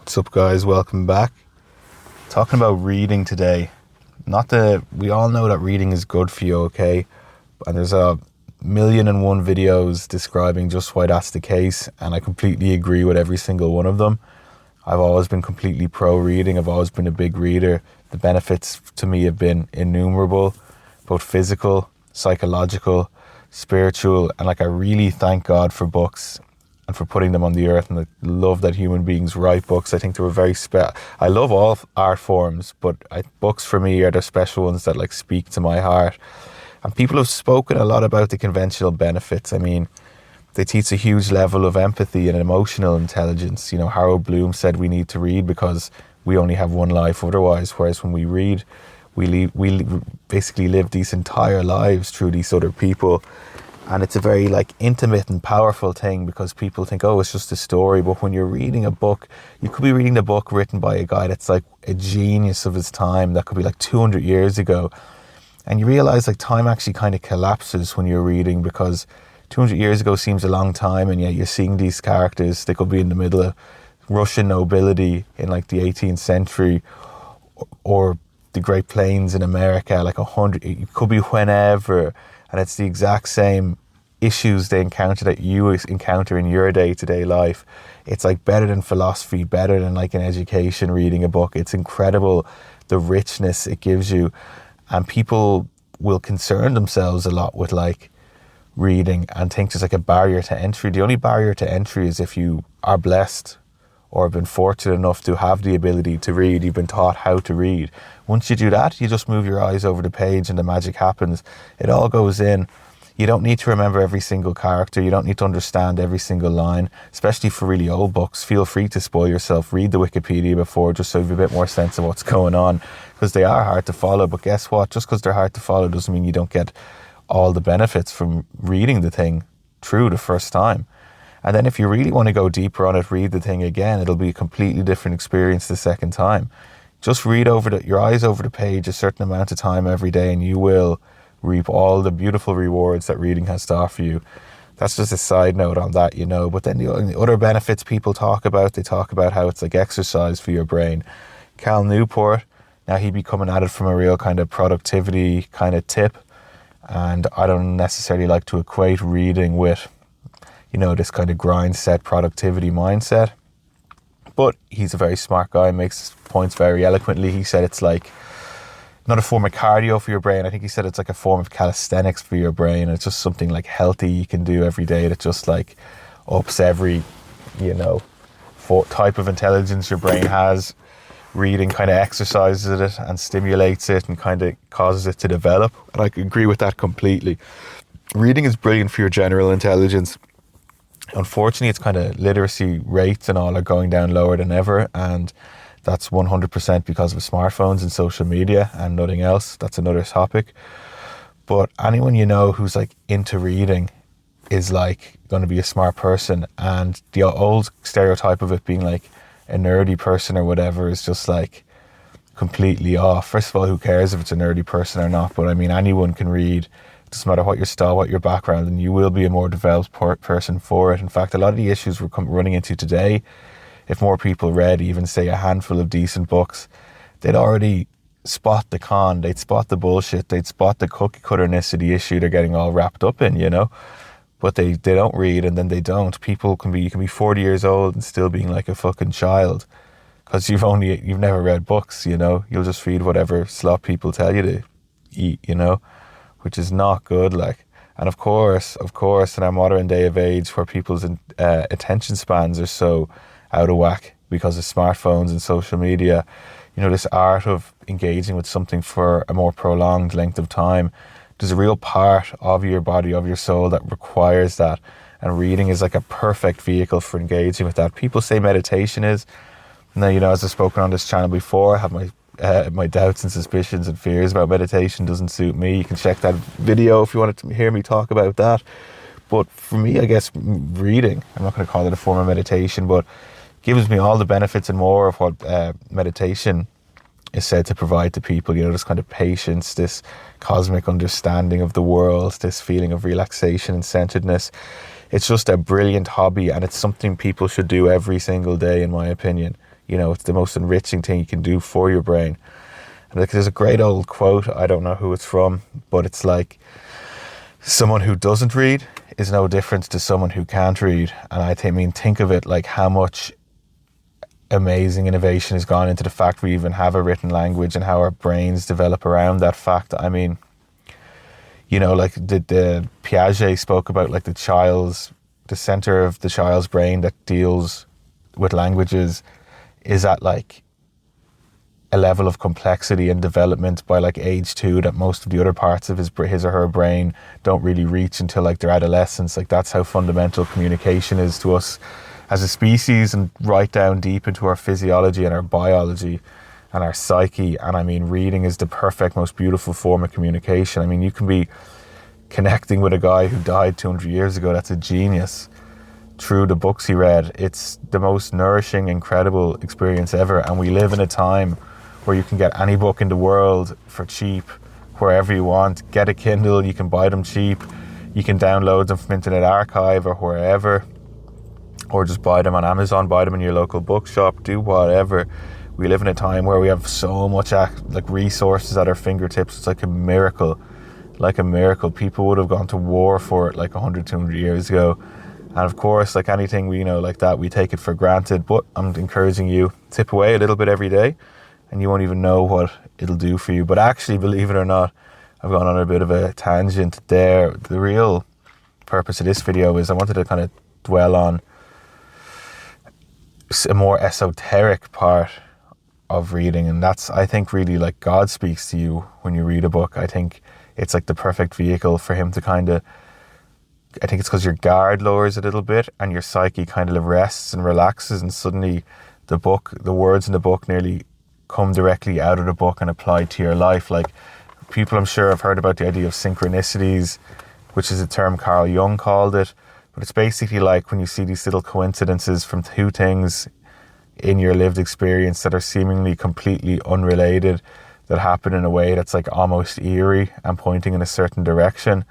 What's up, guys? Welcome back. Talking about reading today. We all know that reading is good for you, okay? And there's a million and one videos describing just why that's the case, and I completely agree with every single one of them. I've always been completely pro reading. I've always been a big reader. The benefits to me have been innumerable, both physical, psychological, spiritual, and I really thank God for books and for putting them on the earth, and I love that human beings write books. I think they were very I love all art forms, but books for me are the special ones that speak to my heart. And people have spoken a lot about the conventional benefits. I mean, they teach a huge level of empathy and emotional intelligence. You know, Harold Bloom said we need to read because we only have one life otherwise, whereas when we read, we basically live these entire lives through these other people. And it's a very intimate and powerful thing, because people think, oh, it's just a story. But when you're reading a book, you could be reading a book written by a guy that's a genius of his time. That could be 200 years ago. And you realize time actually kind of collapses when you're reading, because 200 years ago seems a long time, and yet you're seeing these characters. They could be in the middle of Russian nobility in the 18th century, or the Great Plains in America, it could be whenever. And it's the exact same issues they encounter that you encounter in your day-to-day life. It's better than philosophy, better than an education, reading a book. It's incredible, the richness it gives you. And people will concern themselves a lot with reading and think there's a barrier to entry. The only barrier to entry is if you are blessed or have been fortunate enough to have the ability to read. You've been taught how to read. Once you do that, you just move your eyes over the page and the magic happens. It all goes in. You don't need to remember every single character. You don't need to understand every single line, especially for really old books. Feel free to spoil yourself. Read the Wikipedia before, just so you have a bit more sense of what's going on, because they are hard to follow. But guess what? Just because they're hard to follow doesn't mean you don't get all the benefits from reading the thing through the first time. And then if you really want to go deeper on it, read the thing again. It'll be a completely different experience the second time. Just read your eyes over the page a certain amount of time every day, and you will reap all the beautiful rewards that reading has to offer you. That's just a side note on that, But then the other benefits people talk about, they talk about how it's exercise for your brain. Cal Newport, now he'd be coming at it from a real kind of productivity kind of tip. And I don't necessarily like to equate reading with this kind of grind set productivity mindset. But he's a very smart guy, makes points very eloquently. He said it's not a form of cardio for your brain. I think he said it's a form of calisthenics for your brain. It's just something healthy you can do every day that just ups every, type of intelligence your brain has. Reading kind of exercises it and stimulates it and kind of causes it to develop. And I agree with that completely. Reading is brilliant for your general intelligence. Unfortunately, it's kind of literacy rates and all are going down lower than ever, and that's 100% because of smartphones and social media and nothing else. That's another topic. But anyone who's into reading is going to be a smart person, and the old stereotype of it being a nerdy person or whatever is just completely off. First of all, who cares if it's a nerdy person or not? But I mean, anyone can read. It doesn't matter what your style, what your background, and you will be a more developed person for it. In fact, a lot of the issues we're running into today, if more people read even, say, a handful of decent books, they'd already spot the con, they'd spot the bullshit, they'd spot the cookie cutterness of the issue they're getting all wrapped up in, But they don't read, and then they don't. You can be 40 years old and still being a fucking child, because you've never read books, You'll just read whatever slop people tell you to eat, which is not good, And of course, in our modern day of age, where people's attention spans are so out of whack because of smartphones and social media, this art of engaging with something for a more prolonged length of time, there's a real part of your body, of your soul, that requires that. And reading is a perfect vehicle for engaging with that. People say meditation is. Now, as I've spoken on this channel before, I have my doubts and suspicions and fears about meditation. Doesn't suit me. You can check that video if you wanted to hear me talk about that. But for me, I guess reading, I'm not going to call it a form of meditation, but gives me all the benefits and more of what meditation is said to provide to people. This kind of patience, this cosmic understanding of the world, this feeling of relaxation and centeredness. It's just a brilliant hobby, and it's something people should do every single day, in my opinion. You know, it's the most enriching thing you can do for your brain. And like, there's a great old quote, I don't know who it's from, but it's like, someone who doesn't read is no different to someone who can't read. And think of it like how much amazing innovation has gone into the fact we even have a written language and how our brains develop around that fact. I mean, you know, like the Piaget spoke about like the center of the child's brain that deals with languages is at like a level of complexity and development by like age 2 that most of the other parts of his or her brain don't really reach until like their adolescence. Like, that's how fundamental communication is to us as a species, and right down deep into our physiology and our biology and our psyche. And I mean, reading is the perfect, most beautiful form of communication. I mean, you can be connecting with a guy who died 200 years ago that's a genius through the books he read. It's the most nourishing, incredible experience ever. And we live in a time where you can get any book in the world for cheap, wherever you want. Get a Kindle, you can buy them cheap. You can download them from Internet Archive or wherever, or just buy them on Amazon, buy them in your local bookshop, do whatever. We live in a time where we have so much like resources at our fingertips. It's like a miracle. People would have gone to war for it like 100, 200 years ago. And of course, like anything we like that, we take it for granted. But I'm encouraging you, tip away a little bit every day, and you won't even know what it'll do for you. But actually, believe it or not, I've gone on a bit of a tangent there. The real purpose of this video is I wanted to kind of dwell on a more esoteric part of reading. And that's, I think, really like God speaks to you when you read a book. I think it's like the perfect vehicle for him to kind of, I think it's because your guard lowers a little bit and your psyche kind of rests and relaxes, and suddenly the words in the book nearly come directly out of the book and apply to your life. Like, people I'm sure have heard about the idea of synchronicities, which is a term Carl Jung called it, but it's basically like when you see these little coincidences from two things in your lived experience that are seemingly completely unrelated, that happen in a way that's like almost eerie and pointing in a certain direction.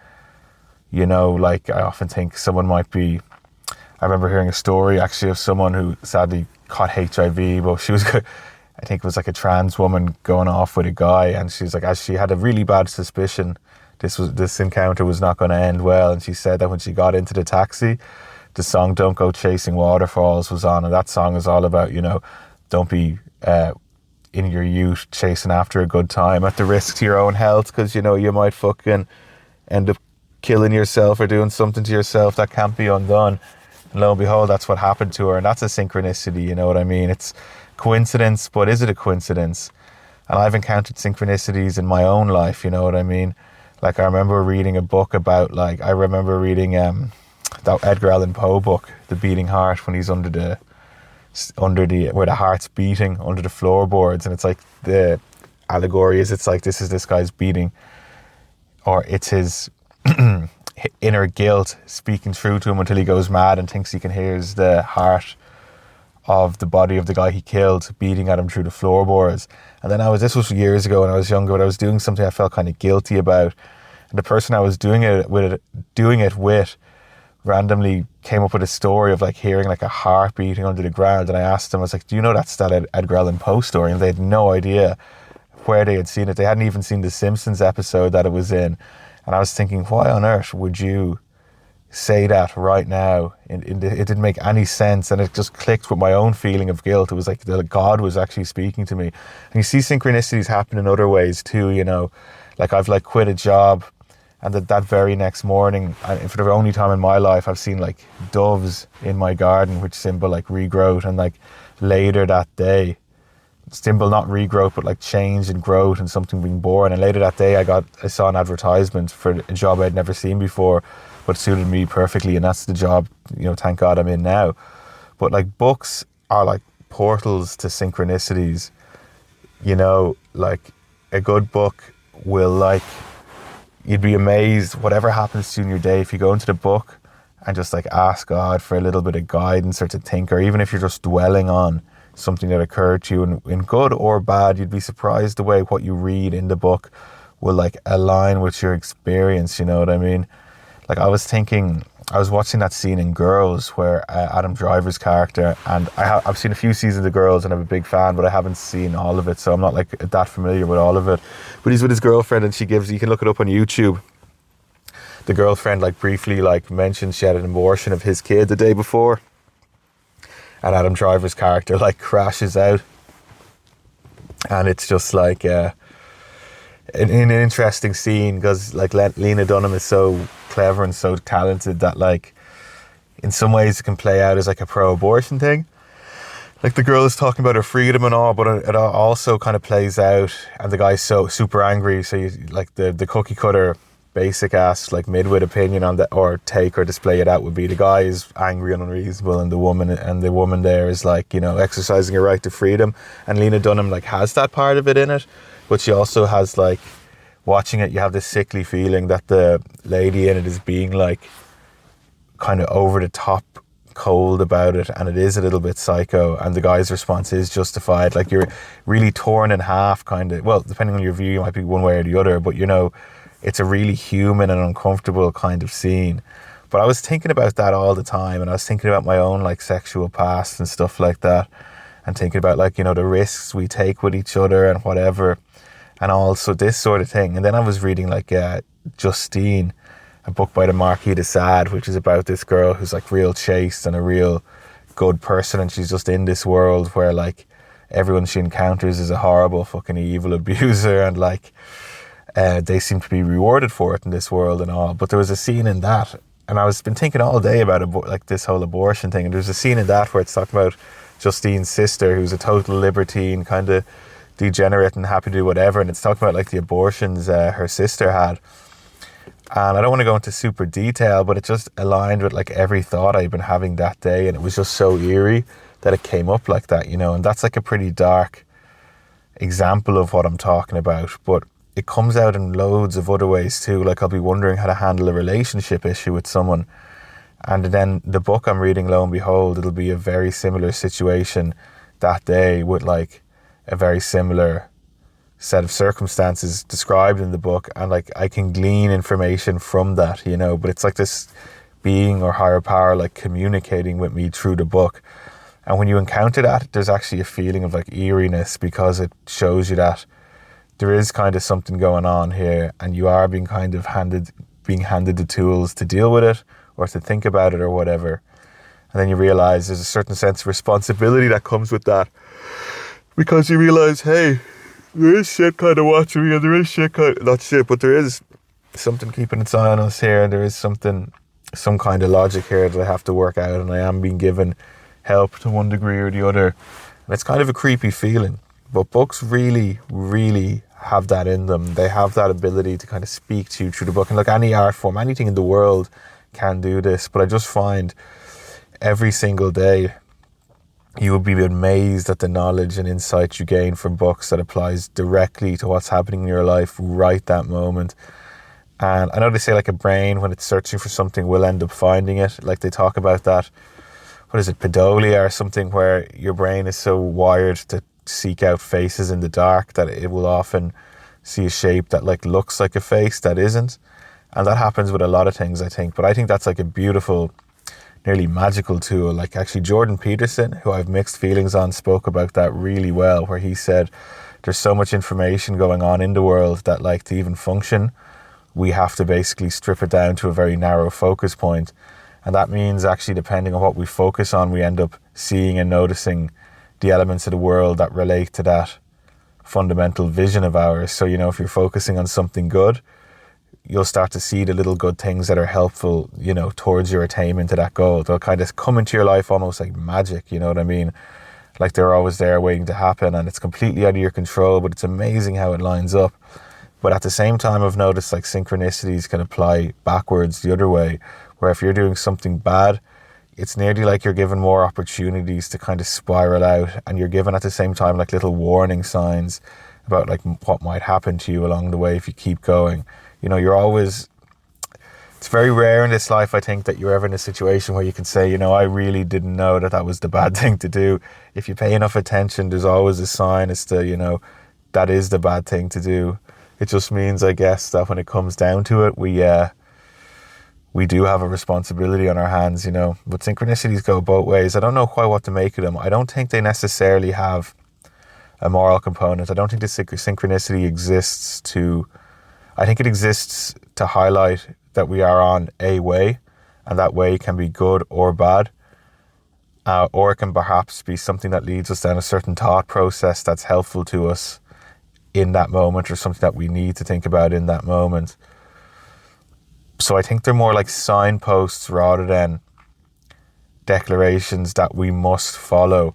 You know, like I often think someone might be, I remember hearing a story actually of someone who sadly caught HIV, but she was I think it was like a trans woman going off with a guy, and she's like, as she had a really bad suspicion this encounter was not going to end well, and she said that when she got into the taxi, the song Don't Go Chasing Waterfalls was on, and that song is all about, you know, don't be in your youth chasing after a good time at the risk to your own health, because, you know, you might fucking end up killing yourself or doing something to yourself that can't be undone. And lo and behold, that's what happened to her, and that's a synchronicity, you know what I mean? It's coincidence, but is it a coincidence? And I've encountered synchronicities in my own life, you know what I mean? Like, I remember reading a book about, like, I remember reading that Edgar Allan Poe book, The Beating Heart, when he's under the where the heart's beating under the floorboards, and it's like the allegory is, it's like this guy's beating, or it's his inner guilt speaking through to him until he goes mad and thinks he can hear the heart of the body of the guy he killed beating at him through the floorboards. And then this was years ago when I was younger, but I was doing something I felt kind of guilty about, and the person I was doing it with randomly came up with a story of like hearing like a heart beating under the ground. And I asked them, I was like, do you know that's that Edgar Allan Poe story? And they had no idea where they had seen it. They hadn't even seen the Simpsons episode that it was in. And I was thinking, why on earth would you say that right now? It didn't make any sense, and it just clicked with my own feeling of guilt. It was like God was actually speaking to me. And you see synchronicities happen in other ways too, you know. Like, I've like quit a job, and that very next morning, and for the only time in my life, I've seen like doves in my garden, which symbol like regrowth. And like later that day, symbol not regrowth but like change and growth and something being born. And later that day I saw an advertisement for a job I'd never seen before, but suited me perfectly, and that's the job, you know, thank God I'm in now. But like, books are like portals to synchronicities, you know. Like, a good book will, like, you'd be amazed whatever happens to you in your day if you go into the book and just like ask God for a little bit of guidance or to think, or even if you're just dwelling on something that occurred to you in good or bad, you'd be surprised the way what you read in the book will like align with your experience, you know what I mean? Like, I was thinking I was watching that scene in Girls where Adam Driver's character, and I've seen a few seasons of Girls and I'm a big fan, but I haven't seen all of it, so I'm not like that familiar with all of it. But he's with his girlfriend, and you can look it up on YouTube. The girlfriend like briefly like mentions she had an abortion of his kid the day before, and Adam Driver's character like crashes out, and it's just like an interesting scene because like Lena Dunham is so clever and so talented that like in some ways it can play out as like a pro-abortion thing. Like the girl is talking about her freedom and all, but it also kind of plays out, and the guy's so super angry. So you like the cookie cutter basic ass like midwit opinion on that, or take or display it out, would be the guy is angry and unreasonable, and the woman there is like, you know, exercising her right to freedom. And Lena Dunham like has that part of it in it, but she also has like, watching it, you have this sickly feeling that the lady in it is being like kind of over the top cold about it, and it is a little bit psycho, and the guy's response is justified. Like you're really torn in half, kind of, well, depending on your view, you might be one way or the other, but you know, it's a really human and uncomfortable kind of scene. But I was thinking about that all the time, and I was thinking about my own like sexual past and stuff like that, and thinking about like, you know, the risks we take with each other and whatever, and also this sort of thing. And then I was reading like Justine, a book by the Marquis de Sade, which is about this girl who's like real chaste and a real good person, and she's just in this world where like everyone she encounters is a horrible fucking evil abuser, and like they seem to be rewarded for it in this world and all. But there was a scene in that, and I was been thinking all day about like this whole abortion thing, and there's a scene in that where it's talking about Justine's sister, who's a total libertine, kind of degenerate and happy to do whatever, and it's talking about like the abortions her sister had. And I don't want to go into super detail, but it just aligned with like every thought I'd been having that day, and it was just so eerie that it came up like that, you know. And that's like a pretty dark example of what I'm talking about, but it comes out in loads of other ways too. Like I'll be wondering how to handle a relationship issue with someone, and then the book I'm reading, lo and behold, it'll be a very similar situation that day with like a very similar set of circumstances described in the book, and like I can glean information from that, you know. But it's like this being or higher power like communicating with me through the book, and when you encounter that, there's actually a feeling of like eeriness, because it shows you that there is kind of something going on here, and you are being handed the tools to deal with it or to think about it or whatever. And then you realize there's a certain sense of responsibility that comes with that, because you realize, hey, there is shit kind of watching me, and there is shit kind of, not shit, but there is something keeping its eye on us here, and there is some kind of logic here that I have to work out, and I am being given help to one degree or the other. And it's kind of a creepy feeling, but books really, really have that in them. They have that ability to kind of speak to you through the book. And look, any art form, anything in the world can do this, but I just find every single day you will be amazed at the knowledge and insight you gain from books that applies directly to what's happening in your life right that moment. And I know they say like a brain, when it's searching for something, will end up finding it. Like they talk about that, what is it, pareidolia or something, where your brain is so wired to seek out faces in the dark that it will often see a shape that like looks like a face that isn't. And that happens with a lot of things, I think. But I think that's like a beautiful, nearly magical tool. Like actually Jordan Peterson, who I've mixed feelings on, spoke about that really well, where he said there's so much information going on in the world that like to even function, we have to basically strip it down to a very narrow focus point. And that means actually, depending on what we focus on, we end up seeing and noticing the elements of the world that relate to that fundamental vision of ours. So, you know, if you're focusing on something good, you'll start to see the little good things that are helpful, you know, towards your attainment to that goal. They'll kind of come into your life almost like magic, you know what I mean? Like they're always there waiting to happen, and it's completely out of your control, but it's amazing how it lines up. But at the same time, I've noticed like synchronicities can apply backwards the other way, where if you're doing something bad, it's nearly like you're given more opportunities to kind of spiral out, and you're given at the same time like little warning signs about like what might happen to you along the way if you keep going. You know, it's very rare in this life, I think, that you're ever in a situation where you can say, you know, I really didn't know that was the bad thing to do. If you pay enough attention, there's always a sign as to, you know, that is the bad thing to do. It just means, I guess, that when it comes down to it, we we do have a responsibility on our hands, you know. But synchronicities go both ways. I don't know quite what to make of them. I don't think they necessarily have a moral component. I don't think the synchronicity exists to... I think it exists to highlight that we are on a way, and that way can be good or bad. Or it can perhaps be something that leads us down a certain thought process that's helpful to us in that moment, or something that we need to think about in that moment. So I think they're more like signposts rather than declarations that we must follow.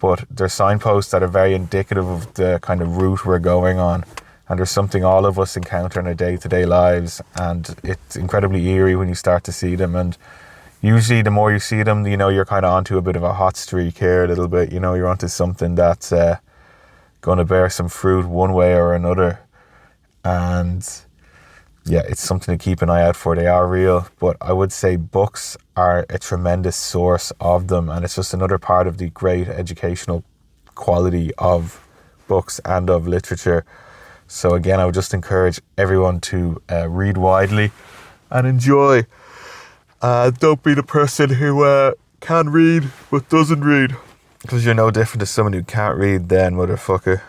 But they're signposts that are very indicative of the kind of route we're going on. And there's something all of us encounter in our day-to-day lives. And it's incredibly eerie when you start to see them. And usually the more you see them, you know, you're kind of onto a bit of a hot streak here a little bit. You know, you're onto something that's going to bear some fruit one way or another. And yeah, it's something to keep an eye out for. They are real. But I would say books are a tremendous source of them. And it's just another part of the great educational quality of books and of literature. So again, I would just encourage everyone to read widely and enjoy. Don't be the person who can read but doesn't read. Because you're no different to someone who can't read then, motherfucker.